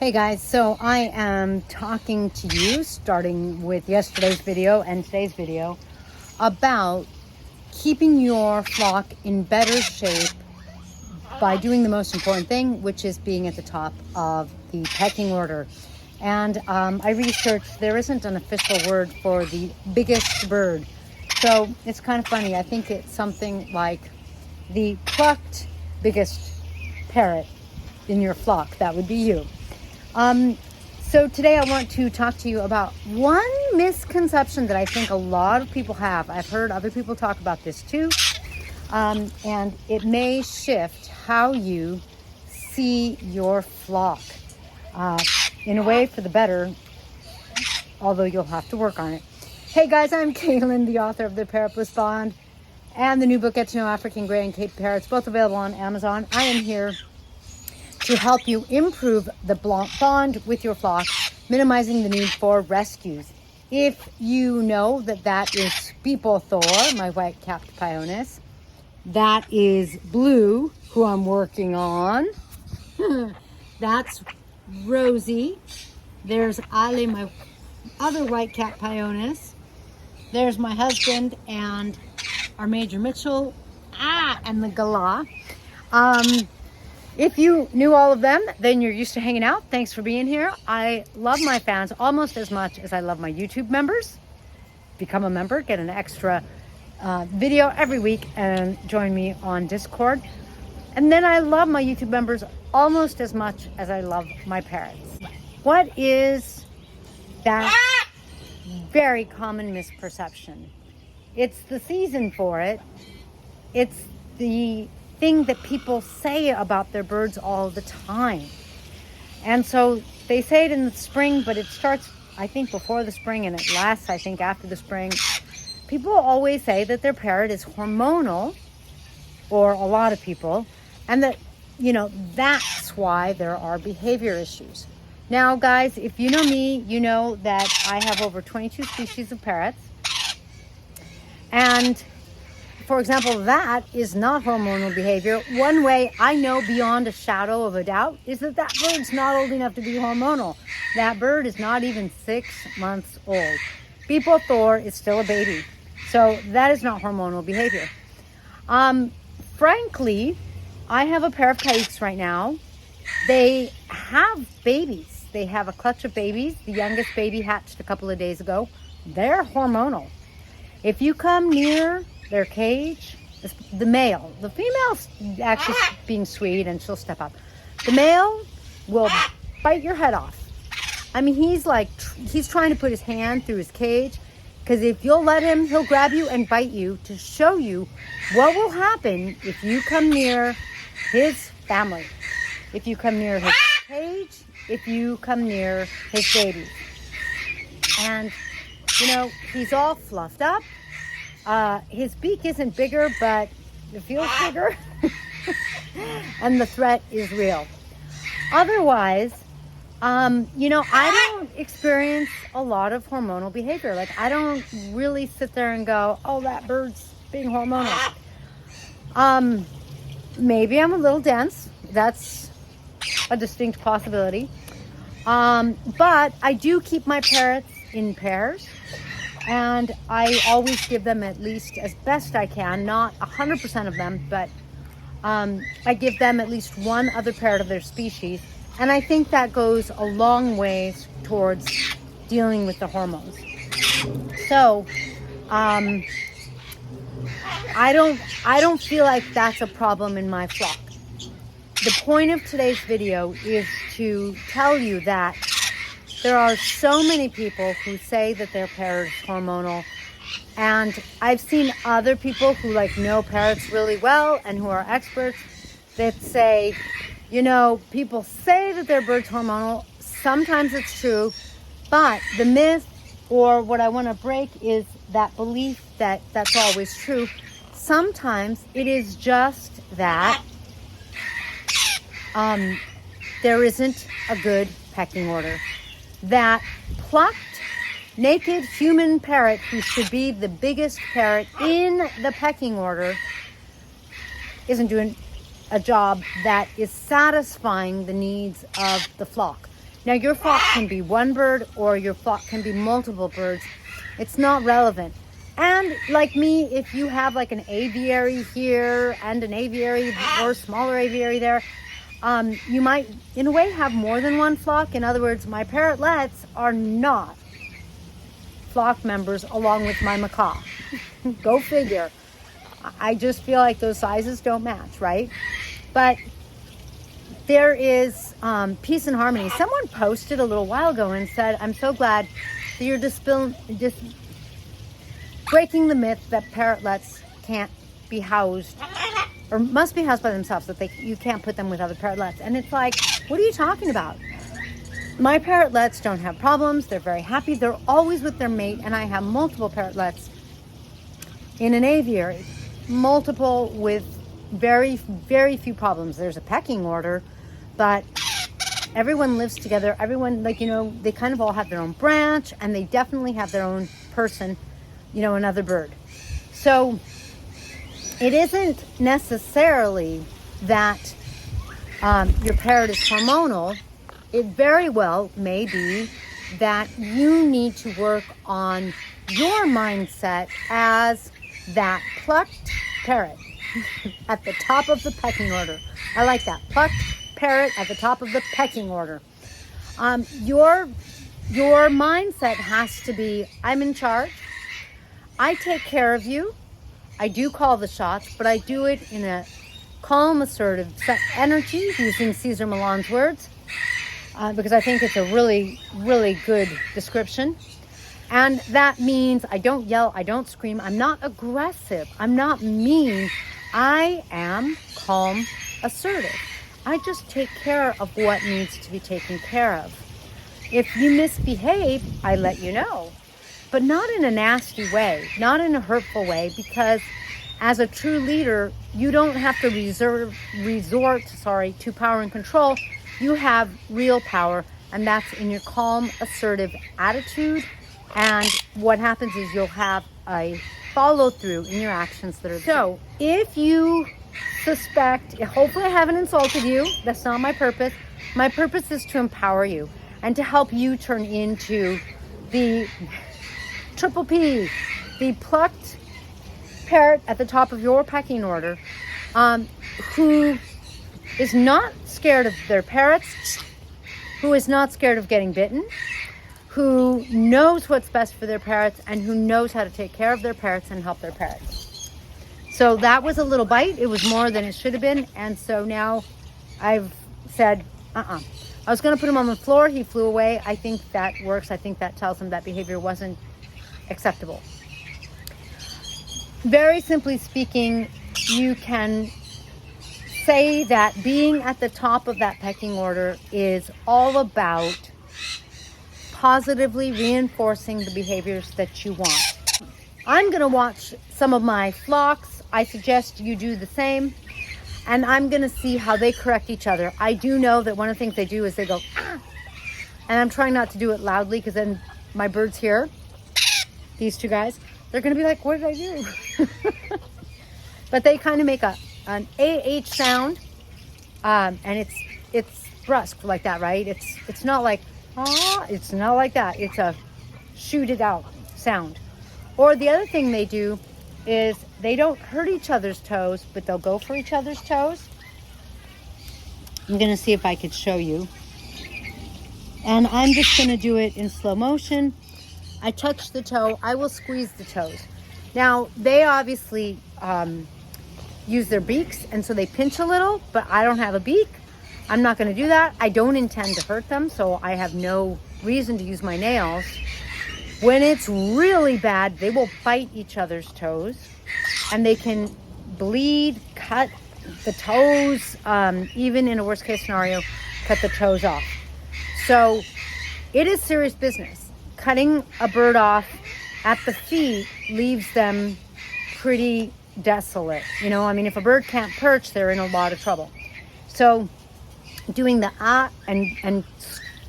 Hey guys, so I am talking to you, starting with yesterday's video and today's video, about keeping your flock in better shape by doing the most important thing, which is being at the top of the pecking order. And I researched, there isn't an official word for the biggest bird. So it's kind of funny. I think it's something like the plucked biggest parrot in your flock. That would be you. So today I want to talk to you about one misconception that I think a lot of people have. I've heard other people talk about this too. And it may shift how you see your flock in a way for the better, although you'll have to work on it. Hey guys, I'm Kaylin, the author of the Parrot Bliss Bond and the new book, Get to Know African Gray and Cape Parrots, both available on Amazon. I am here to help you improve the bond with your flock, minimizing the need for rescues. If you know that is People Thor, my white-capped Pioneus, that is Blue, who I'm working on. That's Rosie. There's Ale, my other white-capped Pioneus. There's my husband and our Major Mitchell, and the Gala. If you knew all of them, then you're used to hanging out. Thanks for being here. I love my fans almost as much as I love my YouTube members. Become a member, get an extra video every week, and join me on Discord. And then I love my YouTube members almost as much as I love my parrots. What is that very common misperception? It's the season for it. It's the thing that people say about their birds all the time. And so they say it in the spring, but it starts, I think, before the spring, and it lasts, I think, after the spring. People always say that their parrot is hormonal, or a lot of people, and that, that's why there are behavior issues. Now, guys, if you know me, you know that I have over 22 species of parrots. And for example, that is not hormonal behavior. One way I know beyond a shadow of a doubt is that bird's not old enough to be hormonal. That bird is not even 6 months old. People Thor is still a baby. So that is not hormonal behavior. Frankly, I have a pair of caiques right now. They have babies. They have a clutch of babies. The youngest baby hatched a couple of days ago. They're hormonal. If you come near their cage, the male, the female's actually being sweet and she'll step up. The male will bite your head off. I mean, he's trying to put his hand through his cage, because if you'll let him, he'll grab you and bite you to show you what will happen if you come near his family, if you come near his cage, if you come near his babies. And, he's all fluffed up. His beak isn't bigger, but it feels bigger. And the threat is real. Otherwise, I don't experience a lot of hormonal behavior. Like, I don't really sit there and go, oh, that bird's being hormonal. Maybe I'm a little dense. That's a distinct possibility. But I do keep my parrots in pairs. And I always give them, at least as best I can, not 100% of them, but I give them at least one other parrot of their species. And I think that goes a long ways towards dealing with the hormones. So I don't feel like that's a problem in my flock. The point of today's video is to tell you that there are so many people who say that their parrot is hormonal, and I've seen other people who know parrots really well and who are experts that say, people say that their bird's hormonal. Sometimes it's true, but the myth, or what I want to break, is that belief that that's always true. Sometimes it is just that there isn't a good pecking order. That plucked, naked human parrot, who should be the biggest parrot in the pecking order, isn't doing a job that is satisfying the needs of the flock. Now, your flock can be one bird or your flock can be multiple birds. It's not relevant. And like me, if you have like an aviary here and an aviary or a smaller aviary there, you might, in a way, have more than one flock. In other words, my parrotlets are not flock members along with my macaw. Go figure. I just feel like those sizes don't match, right? But there is peace and harmony. Someone posted a little while ago and said, I'm so glad that you're just breaking the myth that parrotlets can't be housed or must be housed by themselves, that you can't put them with other parrotlets. And it's like, what are you talking about? My parrotlets don't have problems. They're very happy. They're always with their mate. And I have multiple parrotlets in an aviary, multiple with very, very few problems. There's a pecking order, but everyone lives together. Everyone, like, you know, they kind of all have their own branch, and they definitely have their own person, you know, another bird. So it isn't necessarily that your parrot is hormonal. It very well may be that you need to work on your mindset as that plucked parrot at the top of the pecking order. I like that. Plucked parrot at the top of the pecking order. Your mindset has to be, I'm in charge. I take care of you. I do call the shots, but I do it in a calm, assertive energy, using Cesar Millan's words, because I think it's a really, really good description. And that means I don't yell, I don't scream, I'm not aggressive, I'm not mean. I am calm, assertive. I just take care of what needs to be taken care of. If you misbehave, I let you know. But not in a nasty way, not in a hurtful way, because as a true leader, you don't have to resort to power and control. You have real power, and that's in your calm, assertive attitude. And what happens is you'll have a follow through in your actions that are so. If you suspect, hopefully I haven't insulted you. That's not my purpose. My purpose is to empower you and to help you turn into the triple P, the plucked parrot at the top of your pecking order, who is not scared of their parrots, who is not scared of getting bitten, who knows what's best for their parrots, and who knows how to take care of their parrots and help their parrots. So that was a little bite. It was more than it should have been. And so now I've said, I was going to put him on the floor. He flew away. I think that works. I think that tells him that behavior wasn't acceptable. Very simply speaking, you can say that being at the top of that pecking order is all about positively reinforcing the behaviors that you want. I'm going to watch some of my flocks. I suggest you do the same. And I'm going to see how they correct each other. I do know that one of the things they do is they go, ah! And I'm trying not to do it loudly, because then my birds here, these two guys, they're going to be like, what did I do? But they kind of make an AH sound. And it's brusque like that, right? It's not like, ah, it's not like that. It's a shoot it out sound. Or the other thing they do is they don't hurt each other's toes, but they'll go for each other's toes. I'm going to see if I could show you. And I'm just going to do it in slow motion. I touch the toe. I will squeeze the toes. Now, they obviously use their beaks, and so they pinch a little, but I don't have a beak. I'm not going to do that. I don't intend to hurt them, so I have no reason to use my nails. When it's really bad, they will bite each other's toes, and they can bleed, cut the toes, even in a worst case scenario, cut the toes off. So it is serious business. Cutting a bird off at the feet leaves them pretty desolate. You know, I mean, if a bird can't perch, they're in a lot of trouble. So doing the and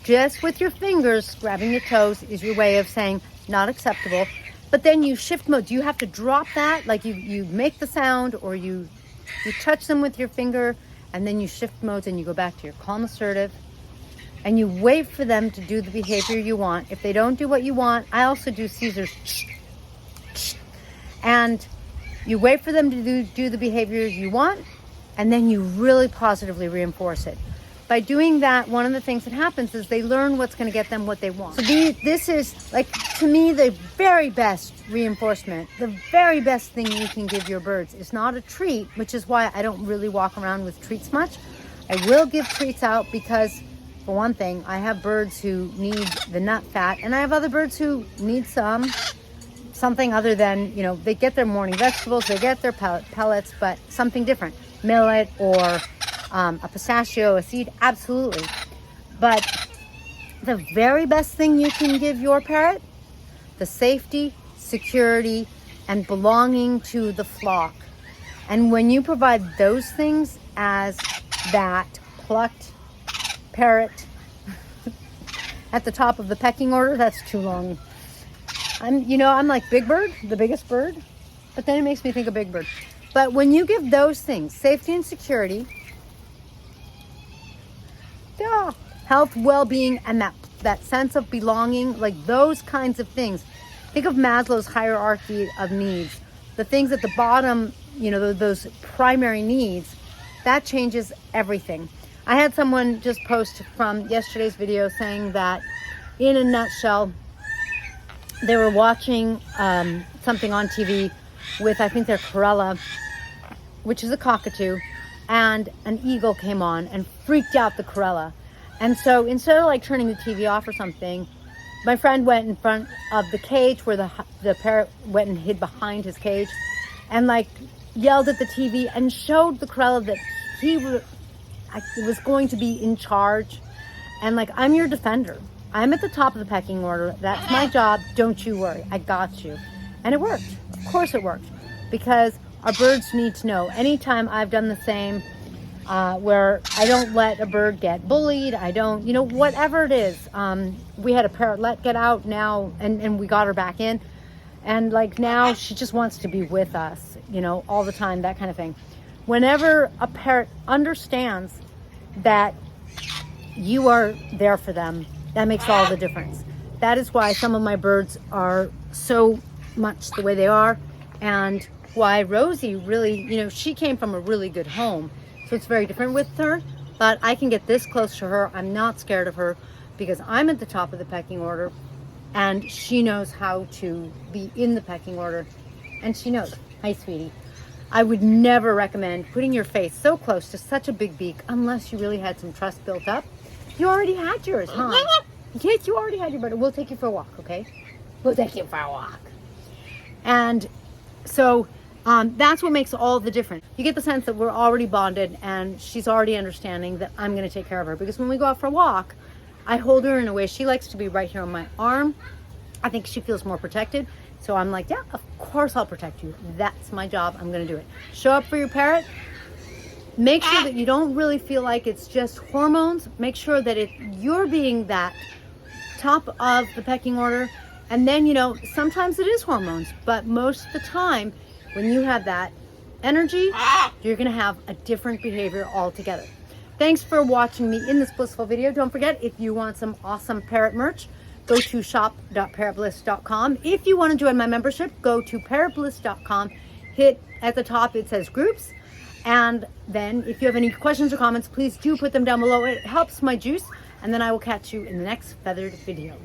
just with your fingers grabbing your toes is your way of saying not acceptable. But then you shift mode. Do you have to drop that? Like you make the sound, or you touch them with your finger, and then you shift modes and you go back to your calm, assertive. and you wait for them to do the behavior you want. If they don't do what you want, I also do Caesar's. And you wait for them to do the behavior you want, and then you really positively reinforce it. By doing that, one of the things that happens is they learn what's going to get them what they want. So this is, like, to me, the very best reinforcement. The very best thing you can give your birds is not a treat, which is why I don't really walk around with treats much. I will give treats out because, for one thing, I have birds who need the nut fat, and I have other birds who need something other than, you know, they get their morning vegetables, they get their pellets, but something different. Millet or a pistachio, a seed, absolutely. But the very best thing you can give your parrot, the safety, security, and belonging to the flock. And when you provide those things as that plucked parrot at the top of the pecking order, that's too long. I'm like Big Bird, the biggest bird, but then it makes me think of Big Bird. But when you give those things, safety and security, health, well-being, and that sense of belonging, like those kinds of things. Think of Maslow's hierarchy of needs. The things at the bottom, you know, those primary needs, that changes everything. I had someone just post from yesterday's video saying that, in a nutshell, they were watching something on TV with, I think, their Corella, which is a cockatoo, and an eagle came on and freaked out the Corella. And so instead of like turning the TV off or something, my friend went in front of the cage where the parrot went and hid behind his cage, and like yelled at the TV and showed the Corella that he was going to be in charge. And like, I'm your defender. I'm at the top of the pecking order. That's my job. Don't you worry. I got you. And it worked. Of course it worked. Because our birds need to know. Anytime I've done the same, where I don't let a bird get bullied, I don't, you know, whatever it is. We had a parrotlet get out now, and we got her back in. And like now she just wants to be with us, you know, all the time, that kind of thing. Whenever a parrot understands that you are there for them, that makes all the difference. That is why some of my birds are so much the way they are, and why Rosie really, you know, she came from a really good home, so it's very different with her, but I can get this close to her. I'm not scared of her because I'm at the top of the pecking order, and she knows how to be in the pecking order, and she knows. Hi, sweetie. I would never recommend putting your face so close to such a big beak unless you really had some trust built up. You already had yours, huh? Yes, you already had your bird. We'll take you for a walk, okay? We'll take you for a walk. And so that's what makes all the difference. You get the sense that we're already bonded, and she's already understanding that I'm going to take care of her. Because when we go out for a walk, I hold her in a way. She likes to be right here on my arm. I think she feels more protected. So I'm like, yeah, of course I'll protect you. That's my job. I'm going to do it. Show up for your parrot. Make sure that you don't really feel like it's just hormones. Make sure that you're being that top of the pecking order. And then, you know, sometimes it is hormones, but most of the time when you have that energy, you're going to have a different behavior altogether. Thanks for watching me in this blissful video. Don't forget, if you want some awesome parrot merch, go to shop.parrotbliss.com. If you want to join my membership, go to parrotbliss.com. Hit at the top, it says groups. And then if you have any questions or comments, please do put them down below. It helps my juice. And then I will catch you in the next feathered video.